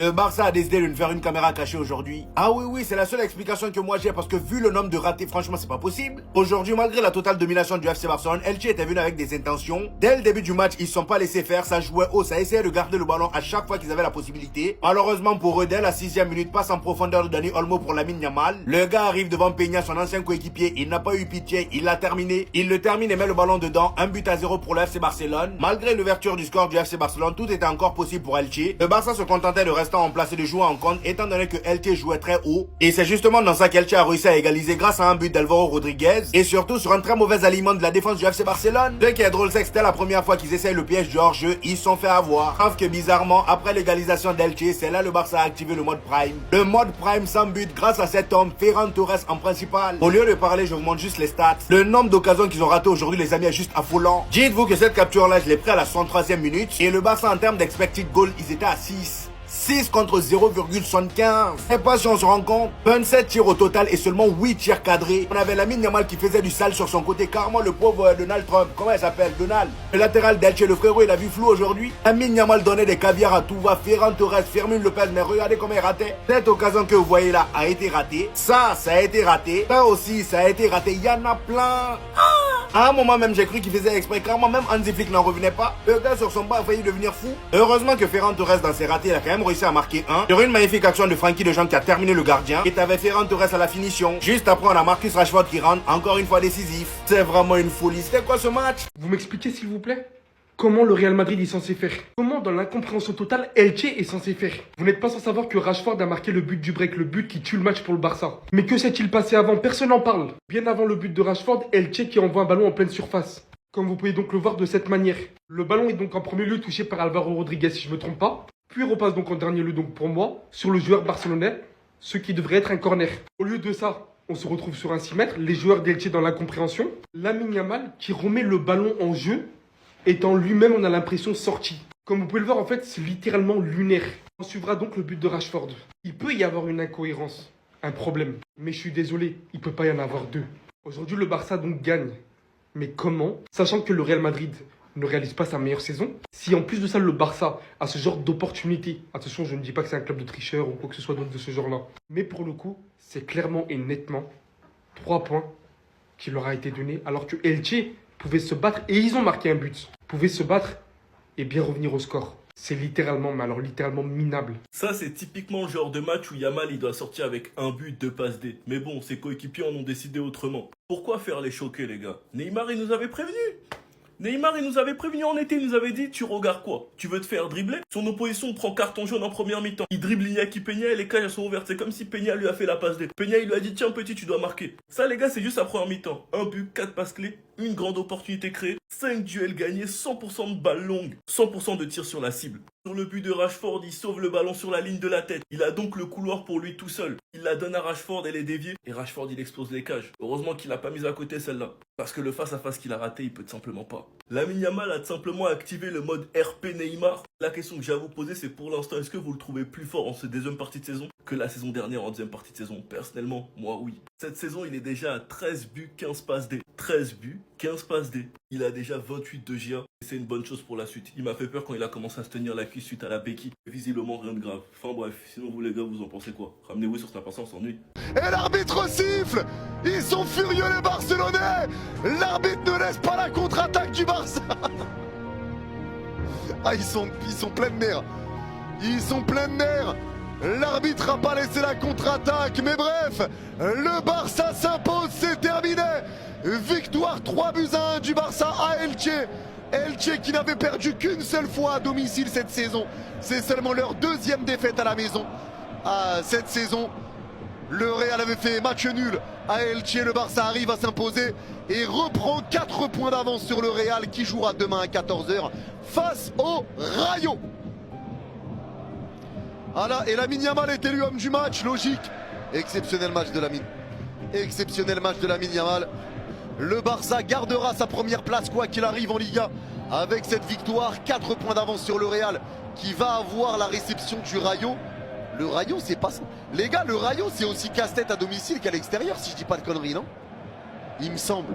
Le Barça a décidé de nous faire une caméra cachée aujourd'hui. Ah oui, c'est la seule explication que moi j'ai parce que vu le nombre de ratés, franchement, c'est pas possible. Aujourd'hui, malgré la totale domination du FC Barcelone, Elche était venu avec des intentions. Dès le début du match, ils se sont pas laissés faire, ça jouait haut, ça essayait de garder le ballon à chaque fois qu'ils avaient la possibilité. Malheureusement pour eux, dès la 6e minute, passe en profondeur de Dani Olmo pour Lamine Yamal. Le gars arrive devant Peña, son ancien coéquipier, il n'a pas eu pitié, il l'a terminé. Il le termine et met le ballon dedans, 1-0 pour le FC Barcelone. Malgré l'ouverture du score du FC Barcelone, tout était encore possible pour Elche. Le Barça se contentait de rester en place et de jouer en contre, étant donné que Elche jouait très haut. Et c'est justement dans ça qu'Elche a réussi à égaliser grâce à un but d'Alvaro Rodriguez. Et surtout sur un très mauvais aliment de la défense du FC Barcelone. Ce qui est drôle, c'est que c'était la première fois qu'ils essayent le piège du hors-jeu, ils se sont fait avoir. Sauf que bizarrement, après l'égalisation d'Elche, c'est là le Barça a activé le mode Prime. Le mode Prime sans but grâce à cet homme, Ferran Torres en principal. Au lieu de parler, je vous montre juste les stats. Le nombre d'occasions qu'ils ont raté aujourd'hui, les amis, est juste affolant. Dites-vous que cette capture-là, je l'ai pris à la 63e minute. Et le Barça, en termes d'expected goal, ils étaient à 6. 6 contre 0,75. Je sais pas si on se rend compte. 27 tirs au total et seulement 8 tirs cadrés. On avait Lamine Yamal qui faisait du sale sur son côté. Carrément le pauvre Donald Trump. Comment il s'appelle? Donald. Le latéral d'Elche, le frérot, il a vu flou aujourd'hui. Lamine Yamal donnait des caviars à tout va. Ferran Torres, Fermin Lopez. Mais regardez comment il ratait. Cette occasion que vous voyez là a été ratée. Ça a été raté. Ça aussi, ça a été raté. Il y en a plein. À un moment même, j'ai cru qu'il faisait exprès. Carrément, même Hansi Flick n'en revenait pas. Le gars sur son banc a failli devenir fou. Heureusement que Ferran Torres, dans ses ratés, il a quand même réussi à marquer un. Sur une magnifique action de Frenkie de Jong qui a terminé le gardien. Et t'avais Ferran Torres à la finition. Juste après, on a Marcus Rashford qui rentre, encore une fois décisif. C'est vraiment une folie. C'était quoi ce match? Vous m'expliquez s'il vous plaît? Comment le Real Madrid est censé faire? Comment dans l'incompréhension totale, Elche est censé faire? Vous n'êtes pas sans savoir que Rashford a marqué le but du break, le but qui tue le match pour le Barça. Mais que s'est-il passé avant? Personne n'en parle. Bien avant le but de Rashford, Elche qui envoie un ballon en pleine surface. Comme vous pouvez donc le voir de cette manière. Le ballon est donc en premier lieu touché par Alvaro Rodriguez si je me trompe pas. Puis repasse donc en dernier lieu donc pour moi sur le joueur barcelonais, ce qui devrait être un corner. Au lieu de ça, on se retrouve sur un 6 mètres, les joueurs d'Elche dans l'incompréhension. Lamine Yamal qui remet le ballon en jeu, étant lui-même, on a l'impression, sorti. Comme vous pouvez le voir, en fait, c'est littéralement lunaire. On suivra donc le but de Rashford. Il peut y avoir une incohérence, un problème. Mais je suis désolé, il peut pas y en avoir deux. Aujourd'hui, le Barça donc gagne. Mais comment? Sachant que le Real Madrid ne réalise pas sa meilleure saison. Si en plus de ça, le Barça a ce genre d'opportunité, attention, je ne dis pas que c'est un club de tricheurs ou quoi que ce soit d'autre de ce genre-là. Mais pour le coup, c'est clairement et nettement 3 points qui leur a été donnés, alors que Elche pouvaient se battre, et ils ont marqué un but, pouvaient se battre et bien revenir au score. C'est littéralement, mais alors littéralement minable. Ça, c'est typiquement le genre de match où Yamal, il doit sortir avec un but, 2 passes D. Mais bon, ses coéquipiers en ont décidé autrement. Pourquoi faire les choquer, les gars? Neymar, il nous avait prévenu. Neymar, il nous avait prévenu en été, il nous avait dit, tu regardes quoi? Tu veux te faire dribbler? Son opposition prend carton jaune en première mi-temps. Il dribble Iñaki Peña et les cages elles sont ouvertes. C'est comme si Peña lui a fait la passe D. Peña, il lui a dit, tiens petit, tu dois marquer. Ça, les gars, c'est juste la première mi-temps. Un but, 4 passes clés, une grande opportunité créée, 5 duels gagnés, 100% de balles longues, 100% de tirs sur la cible. Sur le but de Rashford, il sauve le ballon sur la ligne de la tête. Il a donc le couloir pour lui tout seul. Il la donne à Rashford, elle est déviée. Et Rashford, il explose les cages. Heureusement qu'il n'a pas mis à côté celle-là. Parce que le face-à-face qu'il a raté, il peut tout simplement pas. Lamine Yamal a tout simplement activé le mode RP Neymar. La question que j'ai à vous poser, c'est pour l'instant, est-ce que vous le trouvez plus fort en cette deuxième partie de saison que la saison dernière en deuxième partie de saison? Personnellement, moi oui. Cette saison, il est déjà à 13 buts, 15 passes D. 13 buts, 15 passes D. Il a déjà 28 de GA. C'est une bonne chose pour la suite. Il m'a fait peur quand il a commencé à se tenir la cuisse suite à la béquille. Visiblement rien de grave. Enfin bref, sinon vous les gars, vous en pensez quoi? Ramenez-vous sur sa patience, on s'ennuie. Et l'arbitre siffle. Ils sont furieux les Barcelonais. L'arbitre ne laisse pas la contre-attaque du Barça. Ah, ils sont pleins de nerfs. Ils sont pleins de nerfs. L'arbitre n'a pas laissé la contre-attaque. Mais bref, le Barça s'impose, c'est terminé. Victoire 3-1 du Barça à Elche. Elche qui n'avait perdu qu'une seule fois à domicile cette saison. C'est seulement leur deuxième défaite à la maison. Cette saison, le Real avait fait match nul à Elche. Le Barça arrive à s'imposer et reprend 4 points d'avance sur le Real qui jouera demain à 14 h face au Rayo. Voilà, et Lamine Yamal est élu homme du match, logique. Exceptionnel match de Lamine. Exceptionnel match de Lamine Yamal. Le Barça gardera sa première place quoi qu'il arrive en Liga avec cette victoire. 4 points d'avance sur le Real qui va avoir la réception du Rayo. Le Rayo, c'est pas ça. Les gars, le Rayo, c'est aussi casse-tête à domicile qu'à l'extérieur, si je dis pas de conneries, non? Il me semble.